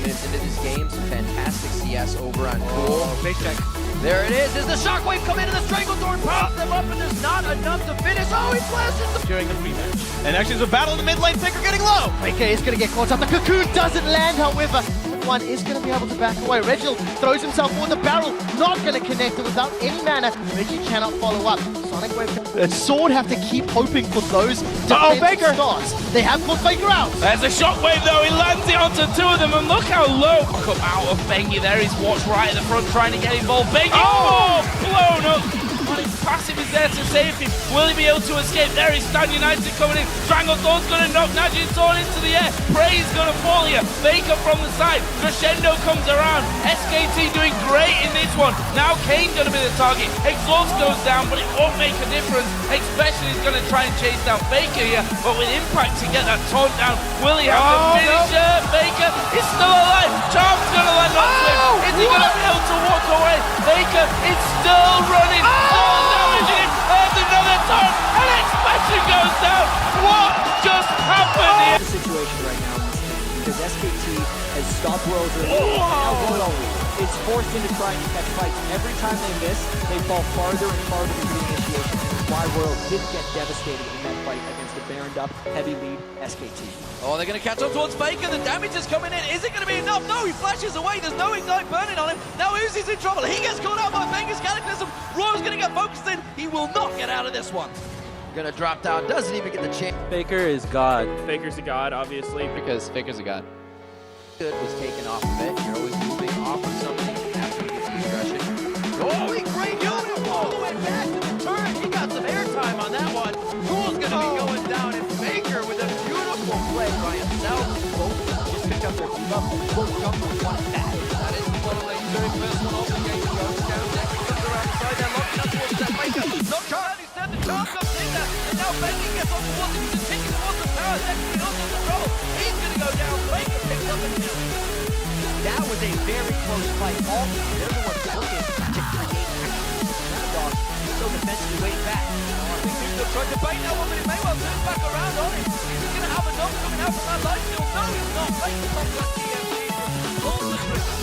minutes into this game. Some fantastic CS over on Cool. Oh, big check. There it is. As the shockwave come into the Strangledorn, pops them up, and there's not enough to finish. Oh, he flashes them During the pre-match. And actually there's a battle in the mid lane. Faker getting low. Faker is going to get caught up. The cocoon doesn't land, however. One is going to be able to back away. Reginald throws himself for the barrel. Not going to connect it without any mana. Reggie cannot follow up. Sonic Wave. Sword have to keep hoping for those Faker starts. They have caught Faker out. There's a shockwave though, he lands it onto two of them, and look how low. Come out of Bengi there, he's watched right at the front trying to get involved. Bengi, blown up. But his passive is there to save him. Will he be able to escape? There is Stan United coming in. Strangledorn's going to knock Najin's sword into the air. Prey's going to fall here. Faker from the side. Crescendo comes around. SKT doing great in this one. Now Kane going to be the target. Exhaust goes down, but it won't make a difference. Especially he's going to try and chase down Faker here. But with Impact to get that taunt down, will he have the finisher? Faker is still alive. Charm's going to land on him. Is he going to be able to walk away? Faker is still running. Damaging him. Another taunt. And Expansion goes down. What just happened here? The situation right now because SKT has stopped Worlds early. Now going all week. It's forced into trying to catch fights. Every time they miss, they fall farther and farther into the initiation. And it's why Worlds didn't get devastated in that fight against the Baroned up, heavy lead SKT. Oh, they're going to catch up towards Faker. The damage is coming in. Is it going to be enough? No, he flashes away. There's no Ignite burning on him. Now Uzi's in trouble. He gets caught out by Faker's Cataclysm. Roy's going to get focused in. He will not get out of this one. Going to drop down. Doesn't even get the chance. Faker is God. Faker's a god, obviously. Because Faker's a god. Good was taken off of it. You're always moving off of something after he gets the aggression. Oh, he great unit all the way back to the turret. He got some airtime on that one. Cool's going to be going down, and Faker with a beautiful play by himself. Both just pick up their team up. Both jumpers want it back. That is the bottom lane doing first one off the game. Goes down, Dex comes around the side there, locking up towards that Faker. Not trying, instead the charm comes in there, and now Bengi gets on towards him, continues towards the tower. Dex is also in trouble. He's going to go down. Faker picks up the kill. That was a very close fight. All they're the ones looking to create action. Dog so defensively way back. I think Duke's trying to bait that one, but it may well turn back around on him. Is he going to have enough coming out from that life steal? No, he's not. Faker comes that TMG. Pulls the trigger.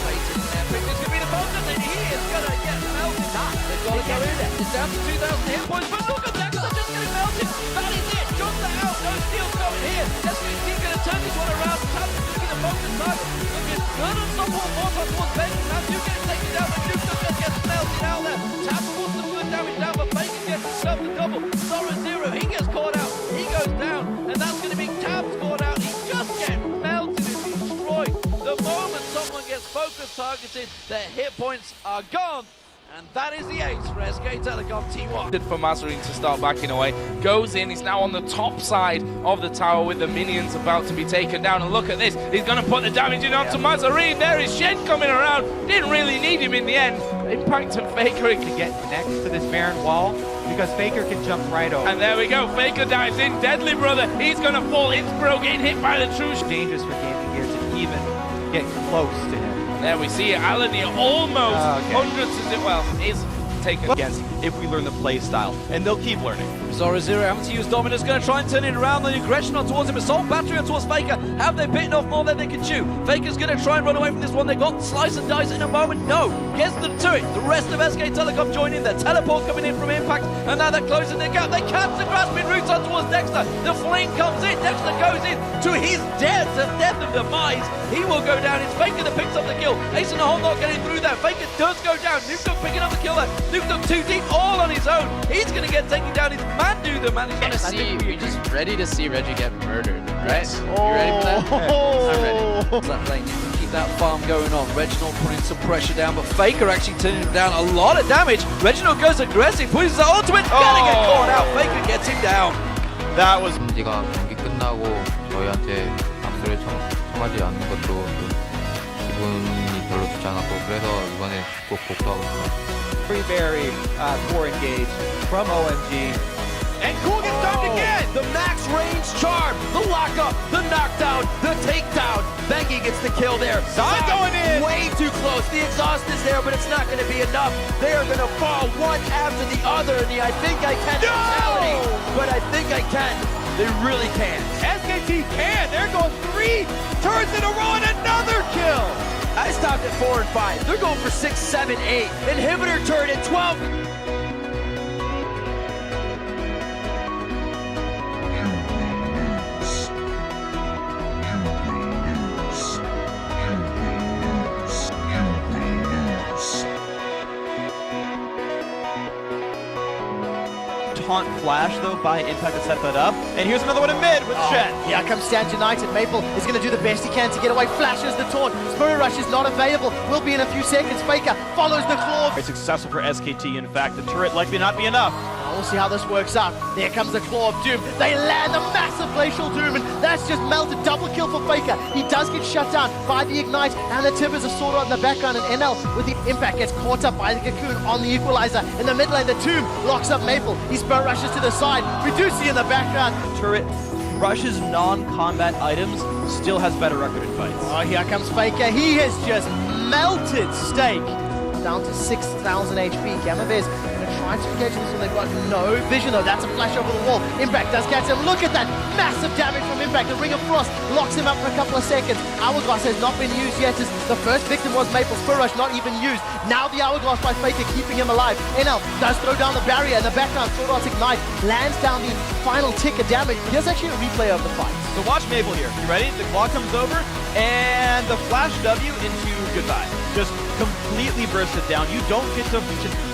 Waiting in there. Faker's going to be the bottom, and he is going to get melted. They've got to go in there. It's down to 2,000 hit points, but look at that, they're just getting melted. That is it. Jumps that out. No steals going here. SKT going to turn this one around. Tap is looking at focus target. Looking good on someone more towards Benji. Now Duke getting taken down, but Duke just gets melted out there. Tap wants to put damage down, but Baker gets himself the double. Sora Zero, he gets caught out. He goes down, and that's going to be Tab's caught out. He just gets melted and destroyed. The moment someone gets focus targeted, their hit points are gone. And that is the ace for SK Telecom T1. For Mazarin to start backing away, goes in, he's now on the top side of the tower with the minions about to be taken down, and look at this, he's going to put the damage in onto Mazarin. There is Shen coming around, didn't really need him in the end. Impact and Faker to get next to this Baron wall, because Faker can jump right over. And there we go, Faker dives in, Deadly Brother, he's going to fall, Inspiro getting hit by the true. Dangerous for Gaming here to even get close to him. There we see it, Alani almost hundreds as it well is taken Against if we learn the play style, and they'll keep learning. Zora Zero having to use Dominus, going to try and turn it around. The aggression on towards him, assault battery on towards Faker. Have they bitten off more than they can chew? Faker's going to try and run away from this one. They got slice and dice in a moment. No, gets them to it. The rest of SK Telecom join in. Their teleport coming in from Impact, and now they're closing their gap. They catch the grasping roots on towards Dexter. The flame comes in. Dexter goes in to his death and demise. He will go down. It's Faker that picks up the kill. Ace and the whole not getting through there. Faker does go down. Nuke picking up the kill there. Nuke too deep, all on his own. He's going to get taken down. His Mandu the man. We're just ready to see Reggie get murdered, right? Yes. You ready for that? I'm ready. That lane, you can keep that farm going on. Reginald putting some pressure down, but Faker actually turning him down a lot of damage. Reginald goes aggressive, pushes the ultimate, gonna get caught out. Faker gets him down. That was 네가 경기 끝나고 저희한테 박수를 청하지 않는 것도 좀 기분이 별로 좋지 않았고, 그래서 이번에 꼭 복수하고 싶어요. Very poor engage from OMG. And Cool gets down again! The max range charm, the lockup, the knockdown, the takedown. Bengi gets the kill there. Zod going in! Way too close. The exhaust is there, but it's not going to be enough. They are going to fall one after the other in the I think I can mentality. But I think I can They really can. SKT can. They're going 3 turns in a row and another kill. I stopped at 4 and 5. They're going for 6, 7, 8. Inhibitor turn at 12. Taunt flash though by Impact to set that up. And here's another one in mid with Shen. Here comes Stand United. Maple is going to do the best he can to get away. Flashes the taunt. Spirit Rush is not available. Will be in a few seconds. Faker follows the claw. Very successful for SKT. In fact, the turret likely not be enough. We'll see how this works out. There comes the Claw of Doom. They land a massive Glacial Doom, and that's just melted. Double kill for Faker. He does get shut down by the Ignite, and the Tibbers are sorted out in the background, and NL with the Impact gets caught up by the Cocoon on the Equalizer. In the mid lane, the Tomb locks up Maple. He Spirit Rushes to the side. Reducey in the background. Turret rushes non-combat items, still has better record in fights. Oh, here comes Faker. He has just melted Stake. Down to 6,000 HP. Gamma Bears going to try to engage this one. They've got no vision though. That's a flash over the wall. Impact does catch him. Look at that massive damage from Impact. The Ring of Frost locks him up for a couple of seconds. Hourglass has not been used yet. As the first victim was Maple. Spirit Rush not even used. Now the Hourglass by Faker keeping him alive. NL does throw down the barrier. In the background, Sword Art Ignite lands down the final tick of damage. Here's actually a replay of the fight. So watch Maple here. You ready? The clock comes over, and the flash W into goodbye. Just completely burst it down. You don't get to...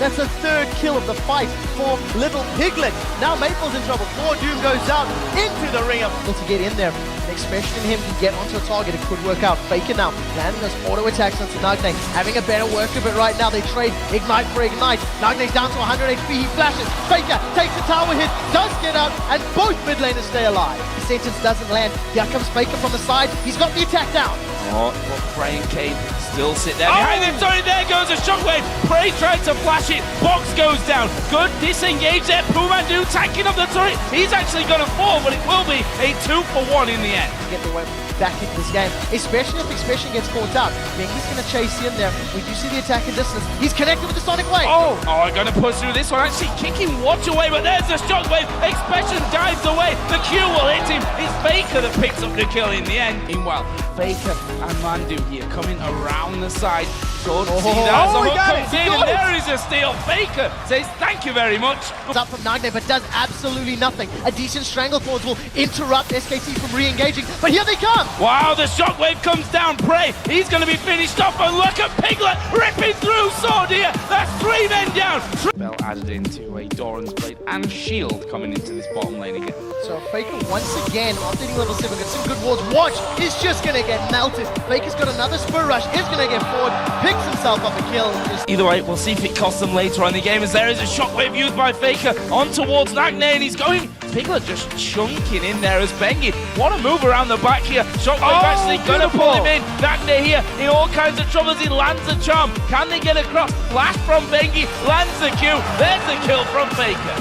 That's the third kill of the fight for Little Piglet. Now Maple's in trouble. Claw Doom goes down into the ring. Able to get in there. Especially him can get onto a target. It could work out. Faker now landing those auto attacks onto Nagne. Having a better work of it right now. They trade Ignite for Ignite. Nagne's down to 100 HP. He flashes. Faker takes a tower hit. Does get out. And both mid laners stay alive. The sentence doesn't land. Here comes Faker from the side. He's got the attack down. Oh, but Prey and Cade still sit there behind him. Sorry, there goes a shockwave. Prey tried to flash it. Box goes down. Good disengage there. Pumandu tanking up the turret. He's actually going to fall, but it will be a 2-for-1 in the end. Get the way back into this game, especially if Expression gets caught out. Bengi's going to chase in there. We do see the attack in distance. He's connected with the Sonic Wave. Oh, going to push through this one. Actually kicking Watch away, but there's the shockwave. Expression dives away. The Q will hit him. It's Faker that picks up the kill in the end. Meanwhile, Faker and Mandu here coming around the side. Good. See that as the hook comes in, and there is a steal. Faker says thank you very much. It's up from Nagne, but does absolutely nothing. A decent Stranglethorns will interrupt SKT from re-engaging, but here they come! Wow, the shockwave comes down. Prey, he's going to be finished off, and look at Piglet ripping through Sword here. That's 3 men down. Bell added into a Doran's Blade and Shield coming into this bottom lane again. So Faker once again, updating level 7, got some good wards. Watch, he's just going to get melted. Faker's got another Spirit Rush, is going to get forward, picks himself up a kill. Either way, we'll see if it costs them later on in the game, as there is a shockwave used by Faker on towards Nagne, and he's going... Piglet just chunking in there as Bengi. What a move around the back here. Shockwave actually going to pull him in. Nagne here in all kinds of troubles. He lands a charm. Can they get across? Flash from Bengi. Lands the Q. There's the kill from Faker.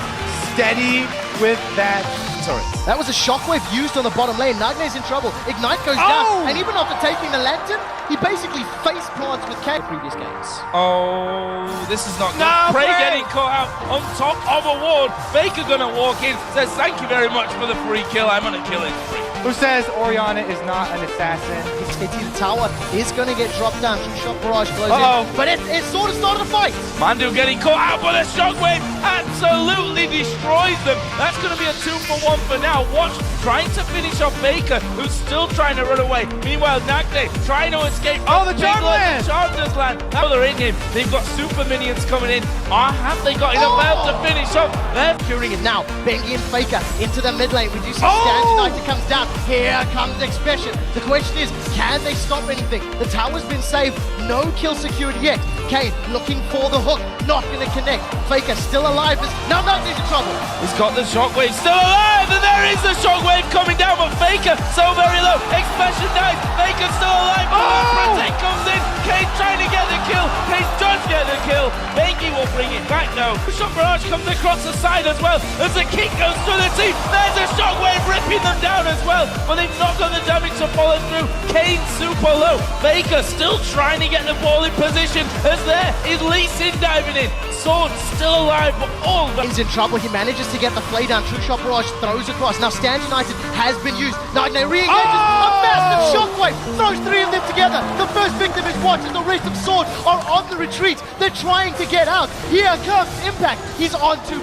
Steady with that turret. That was a shockwave used on the bottom lane. Nagne's in trouble. Ignite goes down, and even after taking the lantern, he basically face plants with K previous games. Oh, this is not good. Prey getting caught out on top of a ward. Faker gonna walk in, says thank you very much for the free kill. I'm gonna kill it. Who says Orianna is not an assassin? XKT, the tower is going to get dropped down. Shot barrage blows in, but it sort of started a fight. Mandu getting caught out, but a shockwave absolutely destroys them. That's going to be a 2-for-1 for now. Watch trying to finish off Faker, who's still trying to run away. Meanwhile, Nagne trying to escape. Oh, the charm land! Charm does land. Now they're in him. They've got super minions coming in. Have they got enough help to finish off? They're curing it now. Bengi and Faker into the mid lane. We do see Stand United comes down. Here comes Expression. The question is, can they stop anything? The tower's been saved. No kill secured yet. Kane looking for the hook. Not going to connect. Faker still alive. Now Nagne's in trouble. He's got the shockwave still alive, and there is the shockwave coming down, but Faker so very low. Expression dies. Faker still alive. Protect comes in. Kane trying to get the kill. Kane does get the the kill. Bengi will bring it back though. Shot Barrage comes across the side as well as the kick goes through the team. There's a shockwave ripping them down as well, but they've not got the damage to follow through. Kane super low. Baker still trying to get the ball in position as there is Lee Sin diving in. Sword still alive, but all the... He's in trouble. He manages to get the play down. Trick Shot Barrage throws across. Now Stand United has been used. Nightmare re-engages. A massive shockwave throws three of them together. The first victim is Watch and the rest of Sword are on the retreat. They're trying to get out. Here comes Impact. He's on to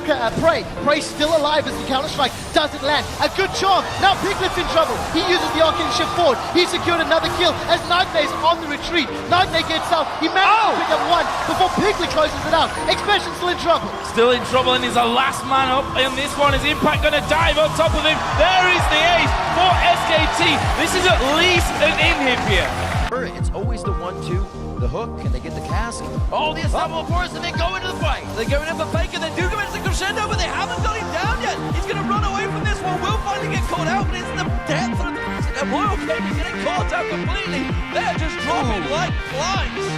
Prey. Prey's still alive as the counter-strike doesn't land. A good charm. Now Piglet's in trouble. He uses the arcane shift forward. He secured another kill as Nightmare's on the retreat. Nightmare gets out. He manages to pick up one before Piglet closes it out. Expansion still in trouble. Still in trouble and he's the last man up. And this one is Impact going to dive on top of him. There is the ace for SKT. This is at least an inhib here. It's always the 1-2, the hook, and they get the cast. Oh, the Istanbul Forest, and they go into the fight. They're going in for Baker, they do go into the crescendo, but they haven't got him down yet. He's going to run away from this one, will finally get caught out, but it's the depth of the Royal Cable getting caught out completely. They're just dropping like flies.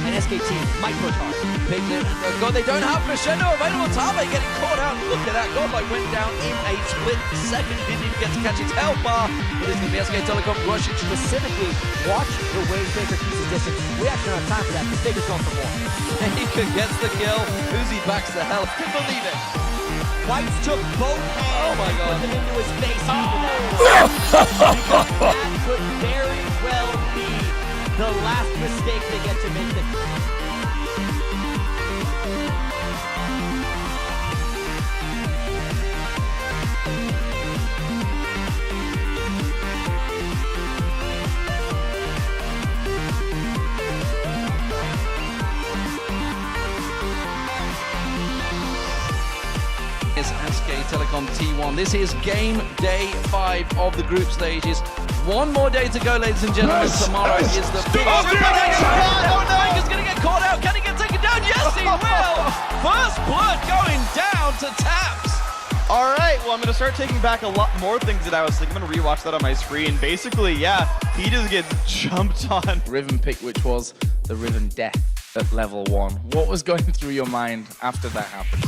And SKT might push hard. Piglet, God, they don't have crescendo available. Tame getting caught out. Look at that. Godlike went down in a split second. Didn't even get to catch his health bar. But it's going to be SK Telecom rushing Specifically, watch the way Baker keeps his distance. We actually don't have time for that because Baker's going for more. Baker gets the kill. Uzi backs the health. Can believe it. Whites took both hands. Oh my God. Put them into his face. Because that could very well be the last mistake they get to make. SK Telecom T1. This is game day 5 of the group stages. One more day to go, ladies and gentlemen. Tomorrow is the big Super Day. Baker's going to get caught out. Can he get taken down? Yes, he will. First blood going down to Taps. All right, well, I'm going to start taking back a lot more things that I was thinking. I'm going to rewatch that on my screen. Basically, yeah, he just gets jumped on. Riven pick, which was the Riven death at level 1. What was going through your mind after that happened?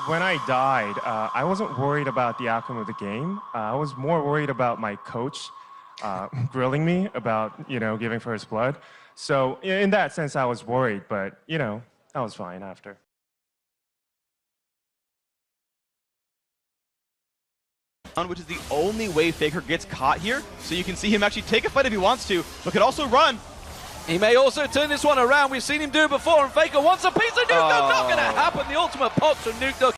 When I died, I wasn't worried about the outcome of the game. I was more worried about my coach grilling me about, giving first blood. So in that sense, I was worried, but, I was fine after. Which is the only way Faker gets caught here. So you can see him actually take a fight if he wants to, but could also run. He may also turn this one around. We've seen him do it before, and Faker wants a piece of Nuke. Not going to happen. The ultimate pops from Nuke.